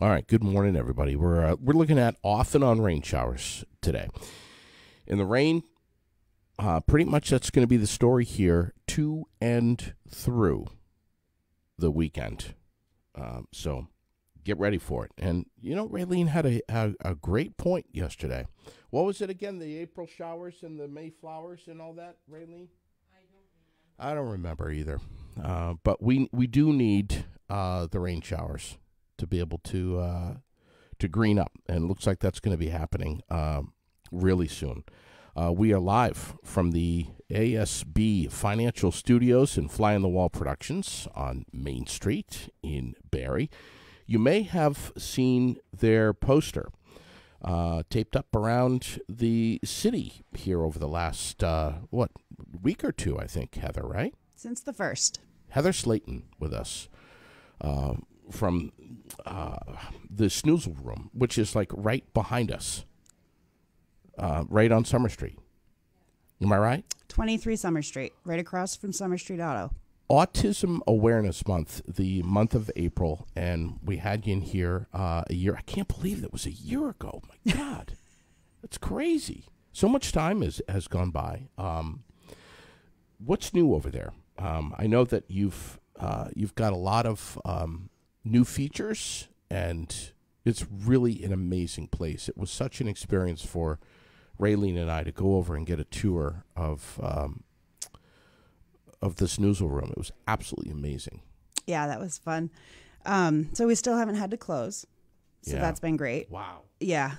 All right, good morning, everybody. We're looking at off and on rain showers today. In the rain, pretty much that's going to be the story here to and through the weekend. So get ready for it. And, you know, Raylene had a great point yesterday. What was it again? The April showers and the May flowers and all that, Raylene? I don't remember either. But we do need the rain showers to be able to green up. And it looks like that's going to be happening really soon. We are live from the ASB Financial Studios and Fly on the Wall Productions on Main Street in Barre. You may have seen their poster taped up around the city here over the last, week or two, I think, Heather, right? Since the first. Heather Slayton with us from the Snoezelen room, which is like right behind us, right on Summer Street. Am I right? 23 Summer Street, right across from Summer Street Auto. Autism Awareness Month, the month of April, and we had you in here a year. I can't believe that was a year ago. My God, that's crazy. So much time has gone by. What's new over there? I know that you've got a lot of new features, and it's really an amazing place. It was such an experience for Raylene and I to go over and get a tour of the Snoezelen room. It was absolutely amazing. Yeah, that was fun. So we still haven't had to close. So that's been great. Wow. Yeah.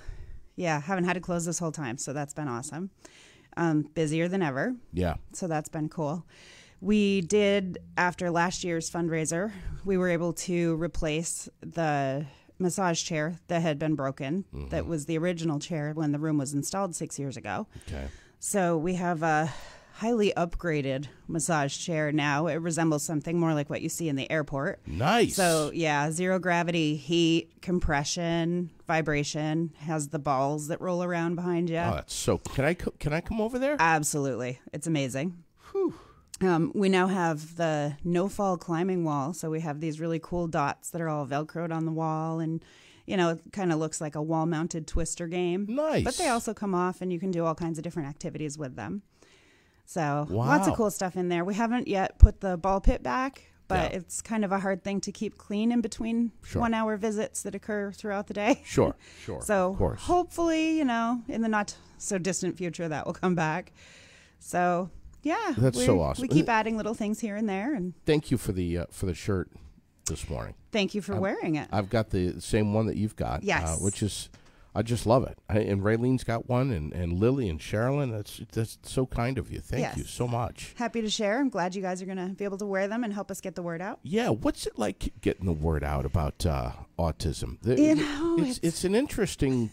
Haven't had to close this whole time. So that's been awesome. Busier than ever. Yeah. So that's been cool. We did, after last year's fundraiser, we were able to replace the massage chair that had been broken. Mm-hmm. That was the original chair when the room was installed 6 years ago. Okay. So we have a highly upgraded massage chair now. It resembles something more like what you see in the airport. Nice. So yeah, zero gravity, heat, compression, vibration, has the balls that roll around behind you. Oh, that's so. Can I come over there? Absolutely. It's amazing. Whew. We now have the no-fall climbing wall, so we have these really cool dots that are all Velcroed on the wall, and, you know, it kind of looks like a wall-mounted twister game. Nice. But they also come off, and you can do all kinds of different activities with them. So lots of cool stuff in there. We haven't yet put the ball pit back, but it's kind of a hard thing to keep clean in between 1 hour visits that occur throughout the day. Sure. So hopefully, you know, in the not-so-distant future, that will come back. So... yeah, that's so awesome. We keep adding little things here and there, and thank you for the shirt this morning. Thank you for wearing it. I've got the same one that you've got. Yes, which is I just love it. And Raylene's got one, and Lily and Sherilyn. That's so kind of you. Thank you so much. Happy to share. I'm glad you guys are going to be able to wear them and help us get the word out. Yeah, what's it like getting the word out about autism? It's an interesting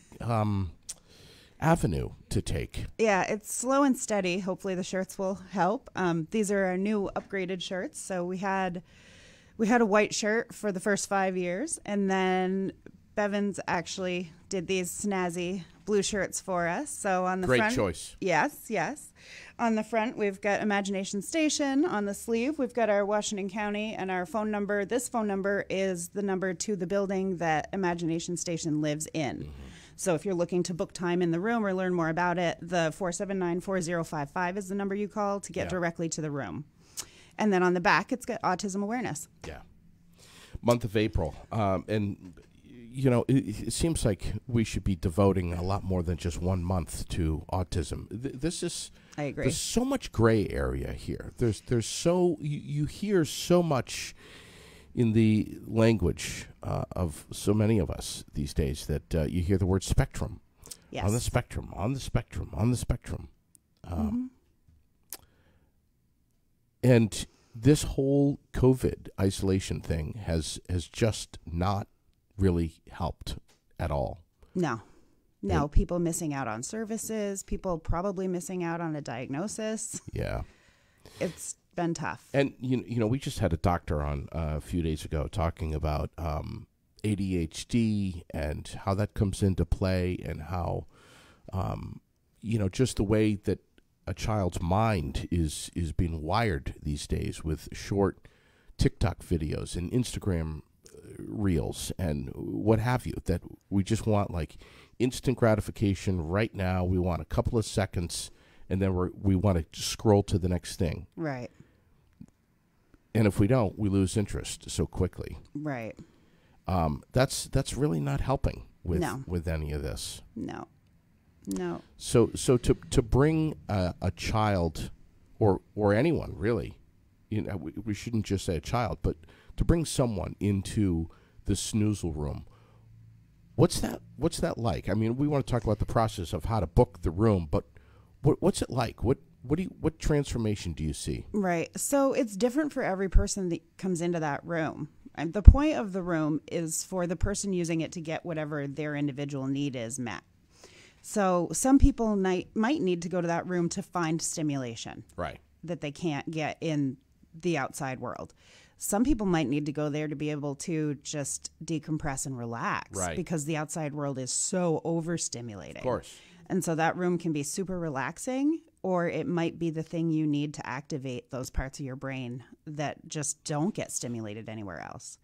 avenue to take. Yeah, it's slow and steady. Hopefully the shirts will help. These are our new upgraded shirts. So we had a white shirt for the first 5 years, and then Bevins actually did these snazzy blue shirts for us. So on the front, great choice. Yes. On the front, we've got Imagination Station. On the sleeve, we've got our Washington County and our phone number. This phone number is the number to the building that Imagination Station lives in. Mm-hmm. So if you're looking to book time in the room or learn more about it, the 479-4055 is the number you call to get directly to the room. And then on the back, it's got Autism Awareness. Yeah. Month of April. And, you know, it seems like we should be devoting a lot more than just 1 month to autism. I agree. There's so much gray area here. There's so, you hear so much in the language of so many of us these days that you hear the word spectrum. Yes. On the spectrum, on the spectrum, on the spectrum. And this whole COVID isolation thing has just not really helped at all. No. People missing out on services, people probably missing out on a diagnosis. Yeah. It's been tough. And you know, we just had a doctor on a few days ago talking about ADHD and how that comes into play, and how just the way that a child's mind is being wired these days with short TikTok videos and Instagram reels and what have you, that we just want like instant gratification right now. We want a couple of seconds, and then we want to scroll to the next thing. Right. And if we don't, we lose interest so quickly. Right. That's really not helping with any of this. No. So to bring a child or anyone really, we shouldn't just say a child, but to bring someone into the Snoezelen room, what's that like? I mean, we want to talk about the process of how to book the room, but what's it like? What transformation do you see? Right. So it's different for every person that comes into that room. And the point of the room is for the person using it to get whatever their individual need is met. So some people might need to go to that room to find stimulation. Right. That they can't get in the outside world. Some people might need to go there to be able to just decompress and relax. Right. Because the outside world is so overstimulating. Of course. And so that room can be super relaxing, or it might be the thing you need to activate those parts of your brain that just don't get stimulated anywhere else.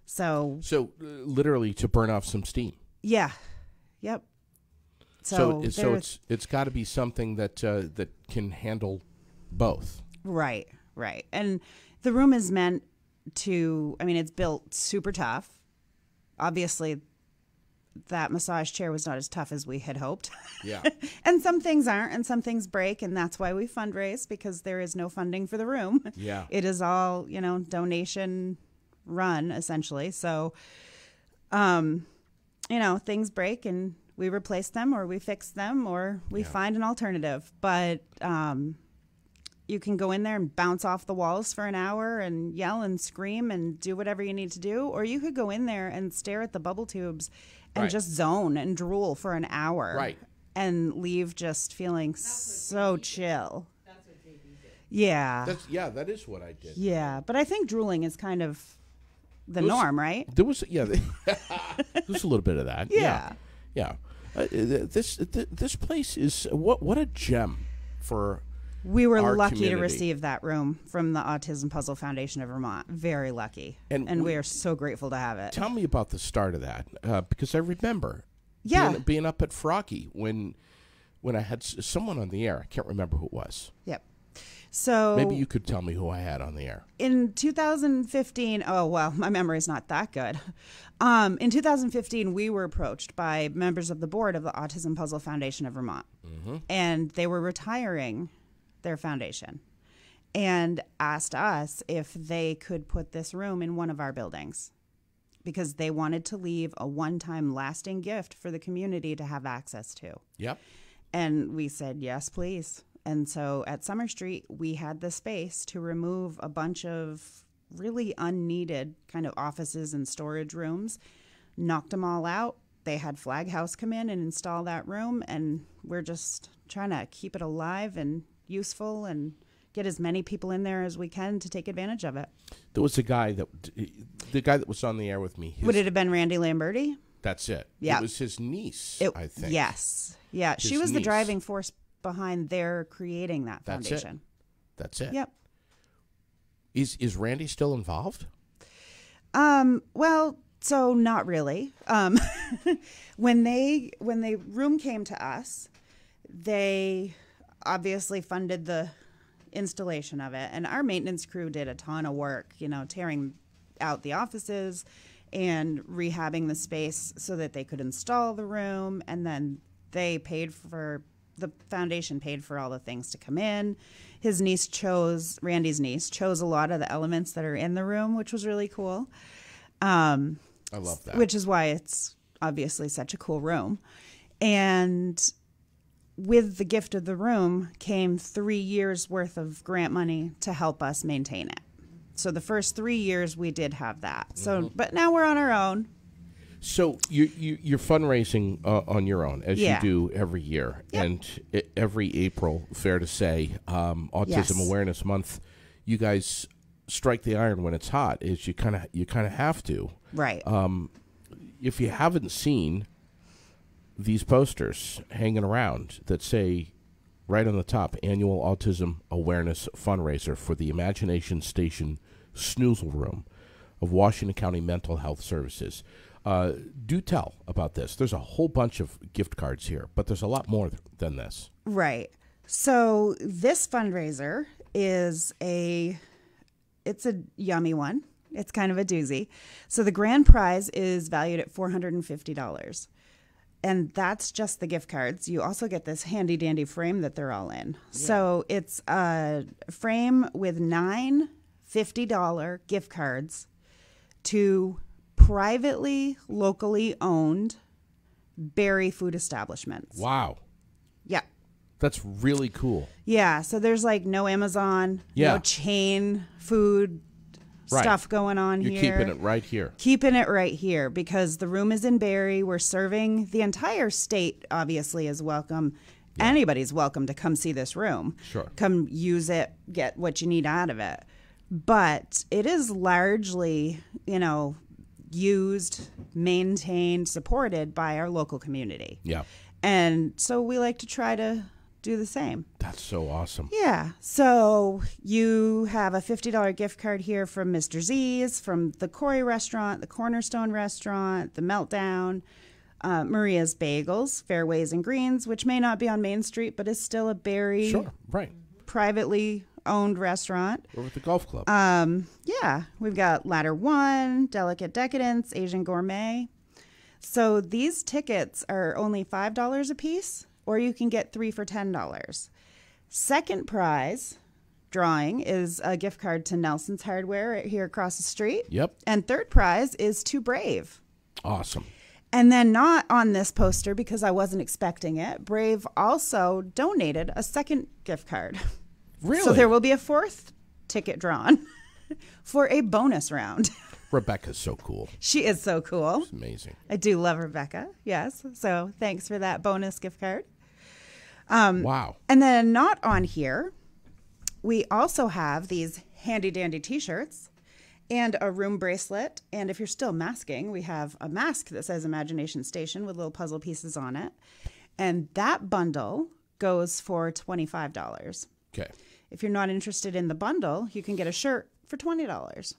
So literally to burn off some steam. Yeah. Yep. So it's got to be something that that can handle both. Right. And the room is meant to, I mean, it's built super tough. Obviously, that massage chair was not as tough as we had hoped. Yeah. And some things aren't, and some things break, and that's why we fundraise, because there is no funding for the room. Yeah. It is all, donation run, essentially. So, things break, and we replace them, or we fix them, or we find an alternative. But you can go in there and bounce off the walls for an hour and yell and scream and do whatever you need to do. Or you could go in there and stare at the bubble tubes and just zone and drool for an hour. Right. And leave just feeling so chill. That's what JB did. Yeah. That is what I did. Yeah, but I think drooling is kind of the norm, right? There was there's a little bit of that. Yeah. Yeah. This place is what a gem for. We were lucky community. to receive that room from the Autism Puzzle Foundation of Vermont. Very lucky. And we are so grateful to have it. Tell me about the start of that, because I remember being up at Froggy when I had someone on the air. I can't remember who it was. Yep. So maybe you could tell me who I had on the air. In 2015, oh, well, my memory's not that good. In 2015, we were approached by members of the board of the Autism Puzzle Foundation of Vermont. Mm-hmm. And they were retiring their foundation and asked us if they could put this room in one of our buildings because they wanted to leave a one-time lasting gift for the community to have access to. Yep. And we said, yes, please. And so at Summer Street, we had the space to remove a bunch of really unneeded kind of offices and storage rooms, knocked them all out. They had Flag House come in and install that room, and we're just trying to keep it alive and useful and get as many people in there as we can to take advantage of it. There was the guy that was on the air with me. Would it have been Randy Lamberti? That's it. Yeah. It was his niece, I think. Yes. Yeah. She was the driving force behind their creating that foundation. That's it. Yep. Is Randy still involved? Well, so not really. When the room came to us, they obviously funded the installation of it, and our maintenance crew did a ton of work, tearing out the offices and rehabbing the space so that they could install the room, and then the foundation paid for all the things to come in. Randy's niece chose a lot of the elements that are in the room, which was really cool. I love that. Which is why it's obviously such a cool room. And with the gift of the room came 3 years worth of grant money to help us maintain it. So the first 3 years we did have that. So, but now we're on our own. So you're fundraising on your own, as you do every year. Yep. And every April, fair to say, Autism Awareness Month, you guys strike the iron when it's hot. Is you kind of have to. Right. If you haven't seen these posters hanging around that say right on the top, Annual Autism Awareness Fundraiser for the Imagination Station Snoezelen Room. of Washington County Mental Health Services. Do tell about this. There's a whole bunch of gift cards here, but there's a lot more than this. Right. So this fundraiser is it's a yummy one. It's kind of a doozy. So the grand prize is valued at $450. And that's just the gift cards. You also get this handy dandy frame that they're all in. Yeah. So it's a frame with 9 $50 gift cards to privately, locally owned Barre food establishments. Wow. Yeah. That's really cool. Yeah. So there's like no Amazon, no chain food stuff going on here. You're keeping it right here. Keeping it right here because the room is in Barre. We're serving the entire state, obviously, is welcome. Yeah. Anybody's welcome to come see this room. Sure. Come use it, get what you need out of it. But it is largely, used, maintained, supported by our local community. Yeah. And so we like to try to do the same. That's so awesome. Yeah. So you have a $50 gift card here from Mr. Z's, from the Corey restaurant, the Cornerstone restaurant, the Meltdown, Maria's Bagels, Fairways and Greens, which may not be on Main Street, but is still a Barre privately owned restaurant. Over at the golf club. Yeah. We've got Ladder One, Delicate Decadence, Asian Gourmet. So these tickets are only $5 a piece, or you can get 3 for $10. Second prize drawing is a gift card to Nelson's Hardware right here across the street. Yep. And third prize is to Brave. Awesome. And then not on this poster because I wasn't expecting it, Brave also donated a second gift card. Really? So there will be a fourth ticket drawn for a bonus round. Rebecca's so cool. She is so cool. It's amazing. I do love Rebecca. Yes. So thanks for that bonus gift card. Wow. And then not on here, we also have these handy dandy t-shirts and a room bracelet. And if you're still masking, we have a mask that says Imagination Station with little puzzle pieces on it. And that bundle goes for $25. Okay. If you're not interested in the bundle, you can get a shirt for $20.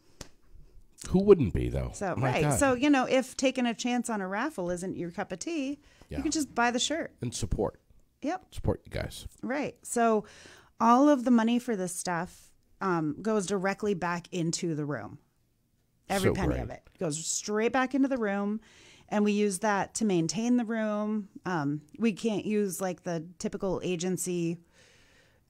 Who wouldn't be, though? So, right. God. So, if taking a chance on a raffle isn't your cup of tea, you can just buy the shirt. And support. Yep. Support you guys. Right. So all of the money for this stuff goes directly back into the room. Every penny of it goes straight back into the room. And we use that to maintain the room. We can't use like the typical agency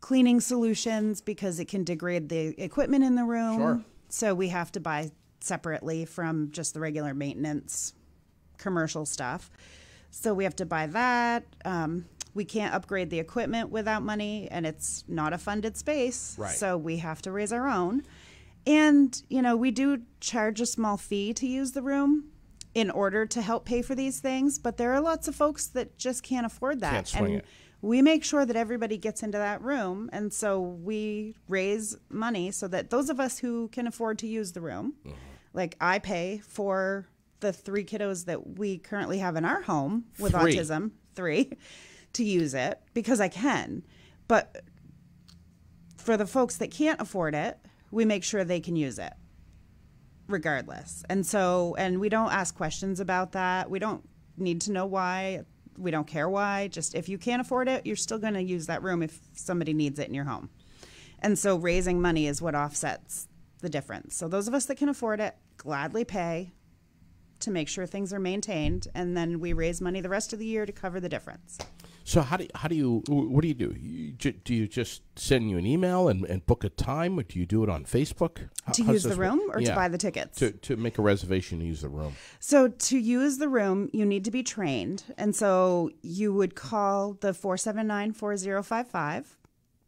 cleaning solutions because it can degrade the equipment in the room. Sure. So we have to buy separately from just the regular maintenance commercial stuff. So we have to buy that. We can't upgrade the equipment without money, and it's not a funded space. Right. So we have to raise our own. And, we do charge a small fee to use the room in order to help pay for these things. But there are lots of folks that just can't afford that. Can't swing it. We make sure that everybody gets into that room. And so we raise money so that those of us who can afford to use the room, like I pay for the 3 kiddos that we currently have in our home with autism, 3, to use it because I can. But for the folks that can't afford it, we make sure they can use it regardless. And we don't ask questions about that. We don't need to know why. We don't care why. Just if you can't afford it, you're still going to use that room if somebody needs it in your home. And so raising money is what offsets the difference. So those of us that can afford it gladly pay to make sure things are maintained, and then we raise money the rest of the year to cover the difference. So what do you do? Do you just send you an email and book a time, or do you do it on Facebook? To use the room or to buy the tickets? To make a reservation to use the room. So to use the room, you need to be trained. And so you would call the 479-4055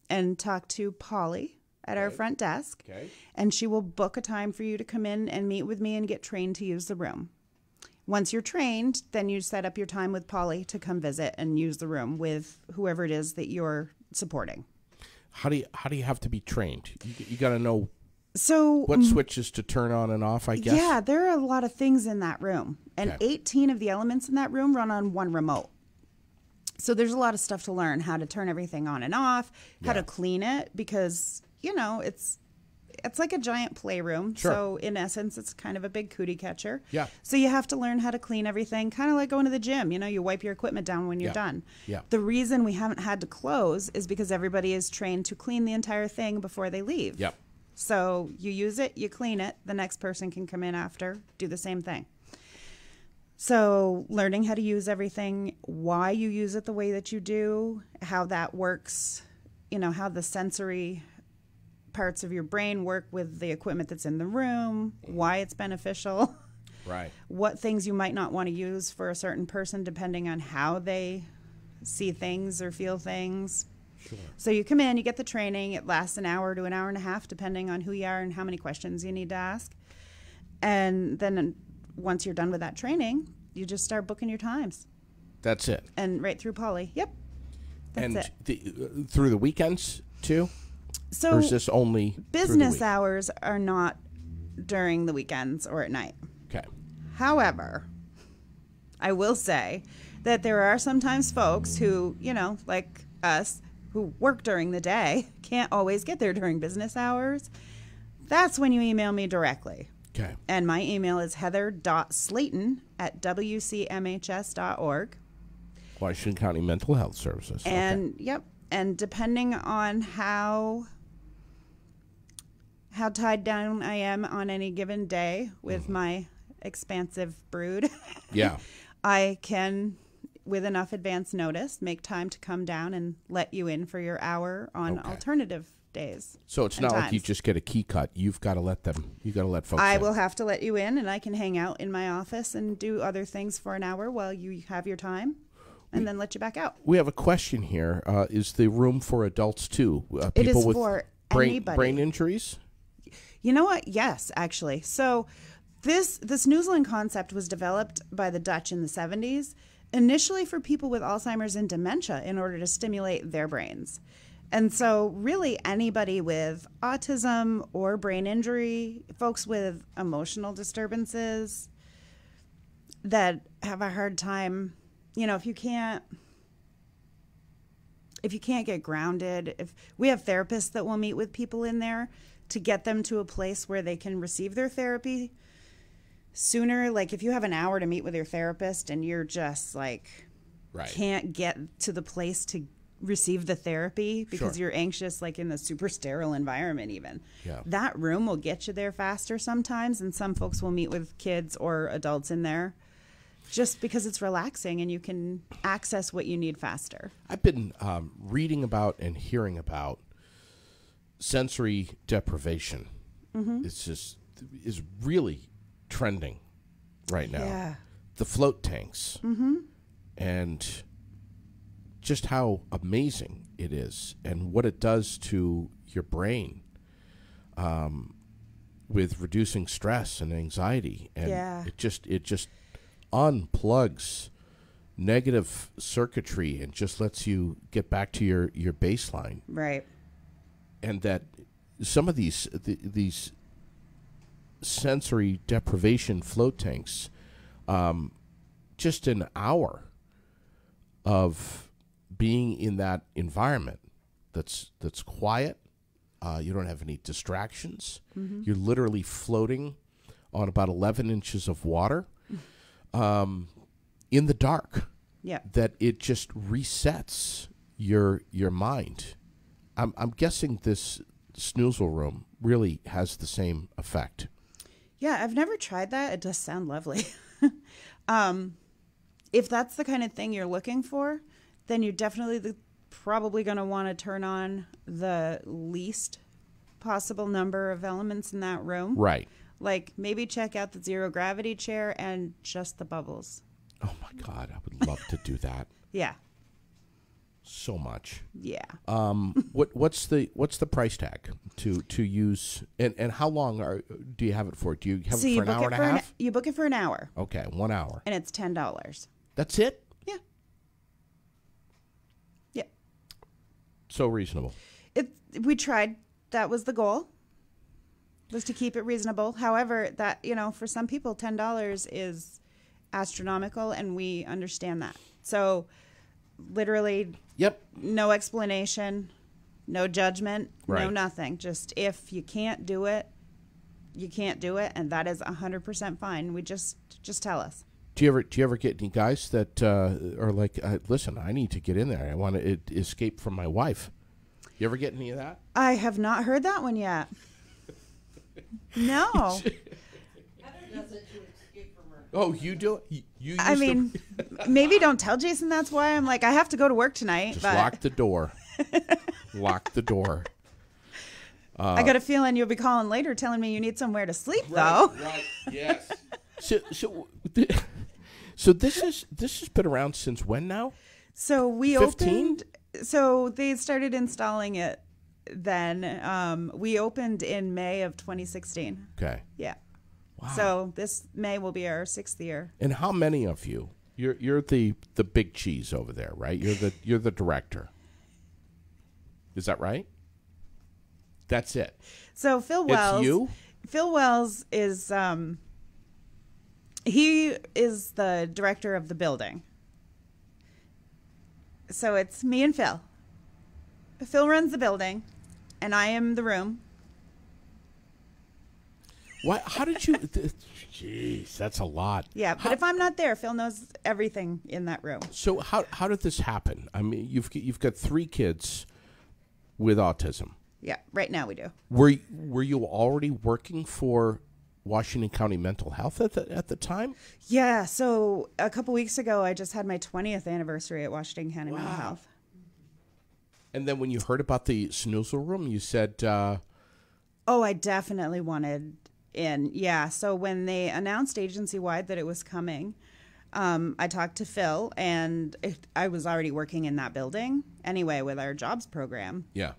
and talk to Polly at our front desk. Okay. And she will book a time for you to come in and meet with me and get trained to use the room. Once you're trained, then you set up your time with Polly to come visit and use the room with whoever it is that you're supporting. How do you have to be trained? You got to know what switches to turn on and off, I guess? Yeah, there are a lot of things in that room. And 18 of the elements in that room run on one remote. So there's a lot of stuff to learn, how to turn everything on and off, how to clean it, because, it's like a giant playroom. Sure. So in essence, it's kind of a big cootie catcher. Yeah. So you have to learn how to clean everything, kind of like going to the gym. You know, you wipe your equipment down when you're done. Yeah. The reason we haven't had to close is because everybody is trained to clean the entire thing before they leave. Yep. So you use it, you clean it, the next person can come in after, do the same thing. So learning how to use everything, why you use it the way that you do, how that works, you know, how the sensory parts of your brain work with the equipment that's in the room, why it's beneficial, right? What things you might not want to use for a certain person depending on how they see things or feel things. Sure. So you come in, you get the training. It lasts an hour to an hour and a half, depending on who you are and how many questions you need to ask. And then once you're done with that training, you just start booking your times. That's it. And right through Poly. Yep. That's it. Through the weekends too? So or is this only business hours are not during the weekends or at night. Okay. However, I will say that there are sometimes folks who, you know, like us, who work during the day, can't always get there during business hours. That's when you email me directly. Okay. And my email is heather.slayton@wcmhs.org. Washington County Mental Health Services. And yep. And depending on how tied down I am on any given day with my expansive brood, yeah, I can, with enough advance notice, make time to come down and let you in for your hour on alternative days. So it's not like you just get a key cut. You've got to let them. You got to let folks. I will have to let you in, and I can hang out in my office and do other things for an hour while you have your time, and then let you back out. We have a question here. Is the room for adults too? People it is with for anybody. Brain injuries? You know what? Yes, actually. So the Snoezelen concept was developed by the Dutch in the 70s, initially for people with Alzheimer's and dementia in order to stimulate their brains. And so really anybody with autism or brain injury, folks with emotional disturbances that have a hard time, you know, if you can't get grounded, if we have therapists that will meet with people in there to get them to a place where they can receive their therapy sooner. Like if you have an hour to meet with your therapist and you're just like, can't get to the place to receive the therapy because you're anxious, like in the super sterile environment even. Yeah. That room will get you there faster sometimes, and some folks will meet with kids or adults in there just because it's relaxing and you can access what you need faster. I've been reading about and hearing about sensory deprivation. Is really trending right now. Yeah. The float tanks. And just how amazing it is and what it does to your brain with reducing stress and anxiety. And it just unplugs negative circuitry and just lets you get back to your baseline. Right. And that some of these sensory deprivation float tanks, just an hour of being in that environment that's quiet, you don't have any distractions. You're literally floating on about 11 inches of water in the dark. Yeah. That it just resets your mind. I'm guessing this Snoezelen room really has the same effect. Yeah, I've never tried that. It does sound lovely. If that's the kind of thing you're looking for, then you're definitely probably going to want to turn on the least possible number of elements in that room. Right. Like maybe check out the zero gravity chair and just the bubbles. Oh my God, I would love to do that. Yeah. So much. Yeah. What's the price tag to use, and how long do you have it for? Do you have it for an hour and a half? You book it for an hour. Okay, 1 hour. And it's $10. That's it? Yeah. Yeah. So reasonable. We tried. That was the goal, was to keep it reasonable. However, that, you know, for some people, $10 is astronomical, and we understand that. So literally, no explanation, No judgment, right. No nothing. Just if you can't do it, you can't do it, and that is 100% fine. We just tell us. Do you ever get any guys that are like, listen, I need to get in there. I want to escape from my wife. You ever get any of that? I have not heard that one yet. No. Heather does it to escape from her. Oh, you do it? You I mean, maybe don't tell Jason that's why. I'm like, I have to go to work tonight. Just but lock the door. Lock the door. I got a feeling you'll be calling later telling me you need somewhere to sleep, Right, though. right, yes. So this has been around since when now? So we 15? opened. So they started installing it then. We opened in May of 2016. Okay. Yeah. Wow. So this May will be our 6th year. And how many of you? You're the big cheese over there, right? You're the director. Is that right? That's it. So Phil Wells. It's you? Phil Wells is he is the director of the building. So it's me and Phil. Phil runs the building, and I am the room. What? How did you? Jeez, that's a lot. Yeah, but if I'm not there, Phil knows everything in that room. So how did this happen? I mean, you've got 3 kids with autism. Yeah, right now we do. Were you already working for Washington County Mental Health at the time? Yeah, so a couple weeks ago, I just had my 20th anniversary at Washington County Mental Health. And then when you heard about the Snoezelen room, you said, "Oh, I definitely wanted in." Yeah, so when they announced agency-wide that it was coming, I talked to Phil, and I was already working in that building anyway with our jobs program. Yeah.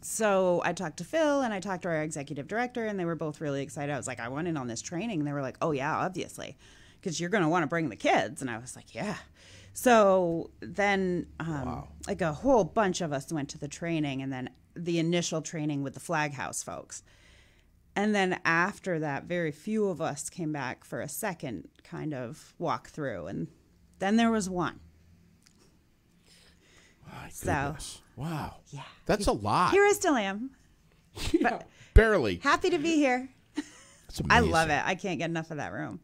So I talked to Phil and I talked to our executive director, and they were both really excited. I was like, I want in on this training. And they were like, oh, yeah, obviously, because you're going to want to bring the kids. And I was like, yeah. So then like a whole bunch of us went to the training, and then the initial training with the Flag House folks. And then after that, very few of us came back for a second kind of walk through. And then there was one. My goodness. Wow. Yeah. That's a lot. Here I still am. Yeah, barely. Happy to be here. That's amazing. I love it. I can't get enough of that room.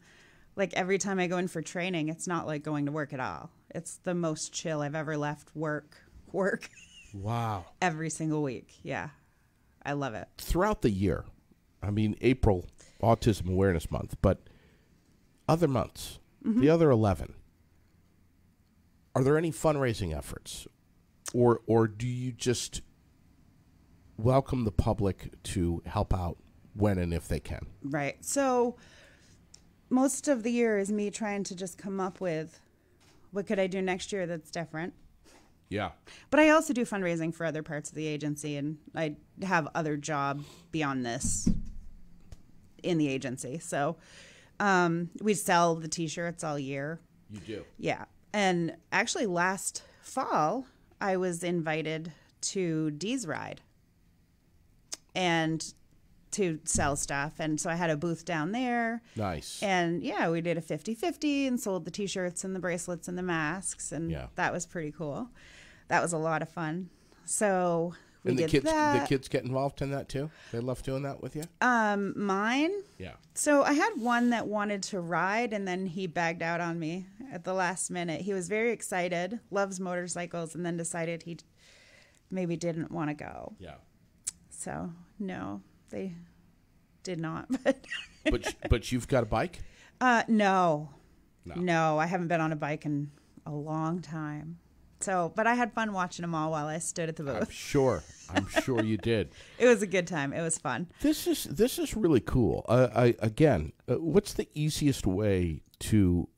Like every time I go in for training, it's not like going to work at all. It's the most chill I've ever left work. Wow. Every single week. Yeah. I love it. Throughout the year, I mean, April, Autism Awareness Month, but other months, the other 11, are there any fundraising efforts? Or do you just welcome the public to help out when and if they can? Right. So most of the year is me trying to just come up with what could I do next year that's different. Yeah. But I also do fundraising for other parts of the agency, and I have other job beyond this in the agency. So we sell the T-shirts all year. You do? Yeah. And actually last fall, I was invited to Dee's Ride and to sell stuff. And so I had a booth down there. Nice. And yeah, we did a 50-50 and sold the T-shirts and the bracelets and the masks. And that was pretty cool. That was a lot of fun. So we did that. The kids get involved in that too? They love doing that with you? Mine? Yeah. So I had one that wanted to ride, and then he bagged out on me at the last minute. He was very excited, loves motorcycles, and then decided he maybe didn't want to go. Yeah. So no, they did not. But you've got a bike? No, I haven't been on a bike in a long time. So, but I had fun watching them all while I stood at the booth. I'm sure you did. It was a good time. It was fun. This is really cool. Again, what's the easiest way to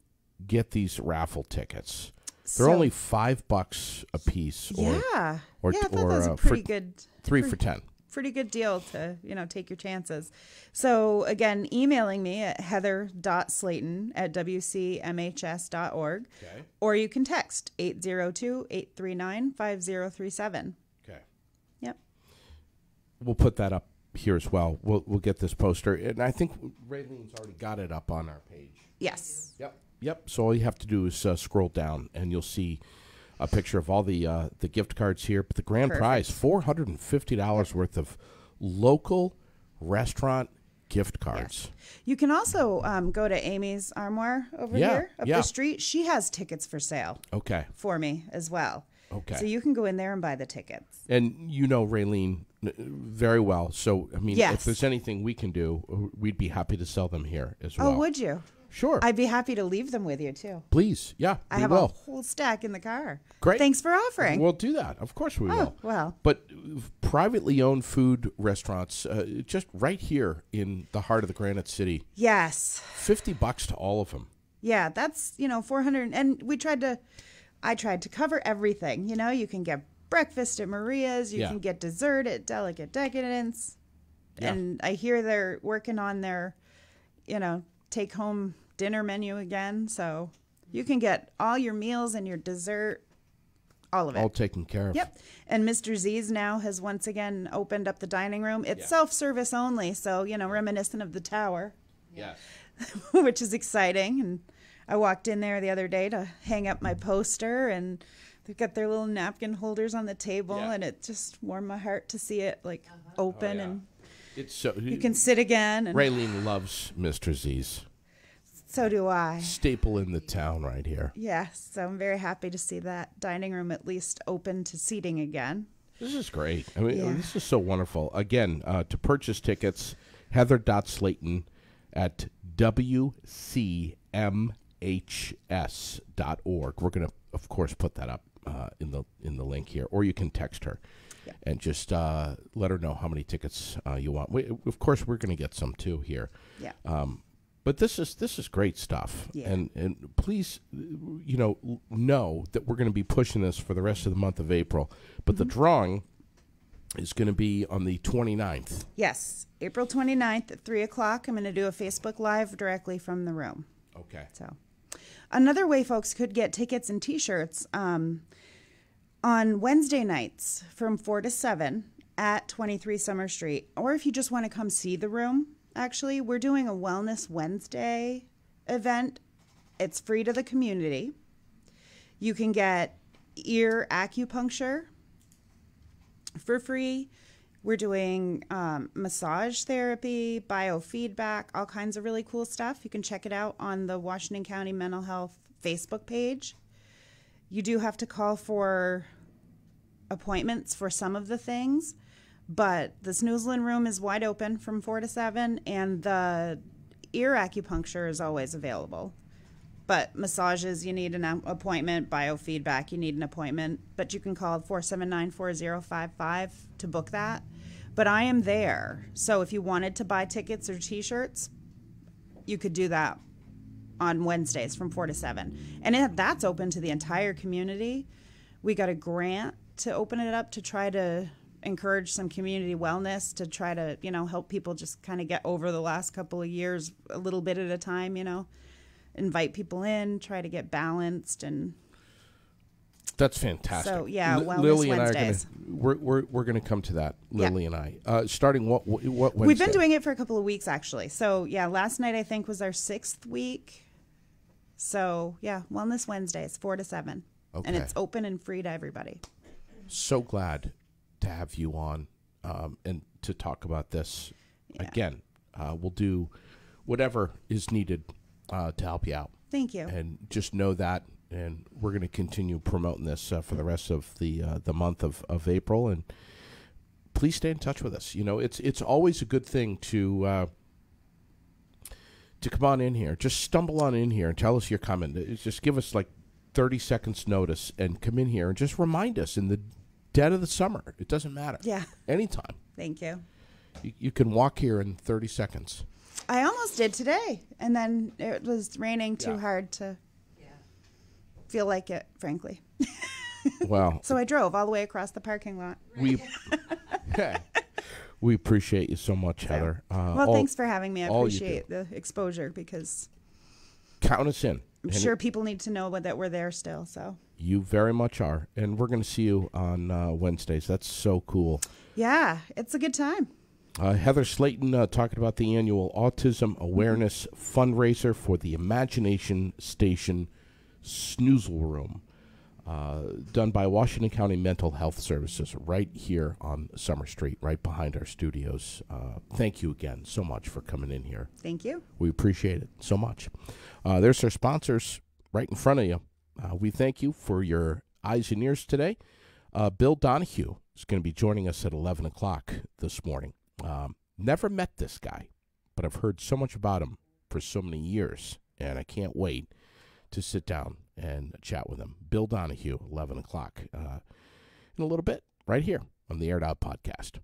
get these raffle tickets? They're only $5 a piece. I thought that was a pretty good. 3 for $10. Pretty good deal to, take your chances. So again, emailing me at heather.slayton@wcmhs.org. Okay. Or you can text 802-839-5037. Okay. Yep. We'll put that up here as well. We'll get this poster. And I think Raylene's already got it up on our page. Yes. Yep. So all you have to do is scroll down and you'll see a picture of all the gift cards here. But the grand prize, $450 worth of local restaurant gift cards. Yes. You can also go to Amy's Armoire over here up the street. She has tickets for sale. Okay. For me as well. Okay. So you can go in there and buy the tickets. And you know Raylene very well. So, I mean, yes. if there's anything we can do, we'd be happy to sell them here as well. Oh, would you? Sure. I'd be happy to leave them with you, too. Please. Yeah, I have a whole stack in the car. Great. Thanks for offering. We'll do that. Of course we will. Well. But privately owned food restaurants, just right here in the heart of the Granite City. Yes. $50 to all of them. Yeah, that's, 400. And I tried to cover everything. You can get breakfast at Maria's. You can get dessert at Delicate Decadence. Yeah. And I hear they're working on their, take-home dinner menu again. So you can get all your meals and your dessert, all of it. All taken care of. Yep. And Mr. Z's now has once again opened up the dining room. It's self-service only, so, reminiscent of the tower. Yes. Which is exciting. And I walked in there the other day to hang up my poster, and they've got their little napkin holders on the table, and it just warmed my heart to see it open and it's so you can sit again. And Raylene loves Mr. Z's. So do I. Staple in the town right here. Yes, so I'm very happy to see that dining room at least open to seating again. This is great. I mean, this is so wonderful. Again, to purchase tickets, Heather.Slayton at WCMHS.org. We're going to, of course, put that up in the link here, or you can text her and just let her know how many tickets you want. Of course, we're going to get some too here. Yeah. But this is great stuff, and please, know that we're going to be pushing this for the rest of the month of April. But the drawing is going to be on the 29th. Yes, April 29th at 3:00. I'm going to do a Facebook Live directly from the room. Okay. So, another way folks could get tickets and T-shirts on Wednesday nights from 4 to 7 at 23 Summer Street, or if you just want to come see the room. Actually, we're doing a Wellness Wednesday event. It's free to the community. You can get ear acupuncture for free. We're doing massage therapy, biofeedback, all kinds of really cool stuff. You can check it out on the Washington County Mental Health Facebook page. You do have to call for appointments for some of the things. But the Snoezelen room is wide open from 4 to 7, and the ear acupuncture is always available. But massages, you need an appointment. Biofeedback, you need an appointment. But you can call 479-4055 to book that. But I am there. So if you wanted to buy tickets or T-shirts, you could do that on Wednesdays from 4 to 7. And that's open to the entire community. We got a grant to open it up to try to encourage some community wellness, to try to, help people just kind of get over the last couple of years a little bit at a time, invite people in, try to get balanced. And that's fantastic. So, Wellness Lily Wednesdays. And I we're going to come to that, Lily and I. Starting what Wednesday? We've been doing it for a couple of weeks, actually. So, last night I think was our 6th week. So, Wellness Wednesdays, 4 to 7. Okay. And it's open and free to everybody. So glad to have you on and to talk about this. Again, we'll do whatever is needed to help you out. Thank you. And just know that, and we're going to continue promoting this for the rest of the month of April. And please stay in touch with us. It's always a good thing to come on in here. Just stumble on in here and tell us you're coming. Just give us 30 seconds notice and come in here and just remind us in the dead of the summer. It doesn't matter. Yeah. Anytime. Thank you. You can walk here in 30 seconds. I almost did today, and then it was raining too hard to feel like it, frankly. Well. So I drove all the way across the parking lot. We appreciate you so much, Heather. Thanks for having me. I appreciate the exposure, because count us in. I'm sure people need to know that we're there still. So you very much are, and we're going to see you on Wednesdays. That's so cool. Yeah, it's a good time. Heather Slayton talking about the annual Autism Awareness Fundraiser for the Imagination Station Snoezelen Room. done by Washington County Mental Health Services right here on Summer Street, right behind our studios. Thank you again so much for coming in here. Thank you. We appreciate it so much. There's our sponsors right in front of you. We thank you for your eyes and ears today. Bill Donahue is going to be joining us at 11 o'clock this morning. Never met this guy, but I've heard so much about him for so many years, and I can't wait to sit down and chat with him. Bill Donahue, 11 o'clock in a little bit, right here on the Aired Out Podcast.